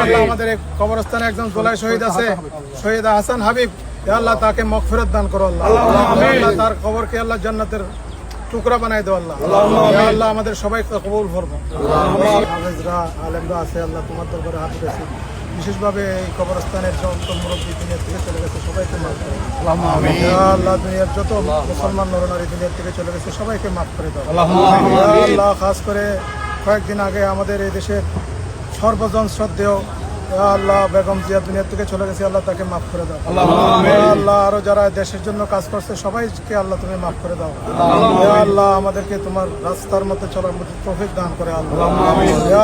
আল্লাহ আমাদের এই কবরস্থানে একজন জোলাই শহীদ আছে, শহীদ হাসান হাবিব, আল্লাহ তাকে মাগফিরাত দান করো আল্লাহ। আল্লাহ তার কবরকে আল্লাহ জান্নাতের টুকরা বানাই দাও আল্লাহ। আল্লাহ আমাদের সবাইকে কবুল করবো। হাফেজরা আলেমরা আছে আল্লাহ তোমার দরবারে হাত উঠেছি, বিশেষভাবে এই কবরস্থানের যত মুরব্বী দুনিয়া থেকে চলে গেছে সবাইকে মাফ করে আল্লাহ। দুনিয়ার যত মুসলমান নরনারী দুনিয়া থেকে চলে গেছে সবাইকে মাফ করে দাও আল্লাহ। খাস করে কয়েকদিন আগে আমাদের এই দেশের সর্বজন শ্রদ্ধেয় আল্লাহ বেগম জিয়া দুনিয়া থেকে চলে গেছে, আল্লাহ তাকে মাফ করে দাও আল্লাহ। আরো যারা দেশের জন্য কাজ করছে সবাইকে আল্লাহ তুমি মাফ করে দাও আল্লাহ। আমাদেরকে তোমার রাস্তার মধ্যে চলার মধ্যে তৌফিক দান করে আল্লাহ।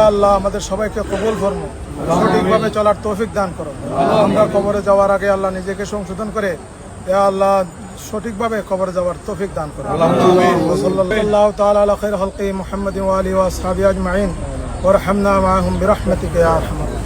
আল্লাহ আমাদের সবাইকে কবুল ফরমো, সঠিকভাবে চলার তৌফিক দান করো। আমরা কবরে যাওয়ার আগে আল্লাহ নিজেকে সংশোধন করে আল্লাহ সঠিকভাবে কবরে যাওয়ার তৌফিক দান করো। সাল্লাল্লাহু তাআলা আলা খায়রি খালকি মুহাম্মাদিন ওয়া আলিহি ওয়া আসহাবিহি আজমাইন ওয়ারহামনা মাআহুম বিরহমাতিকা ইয়া আরহামার রাহিমিন।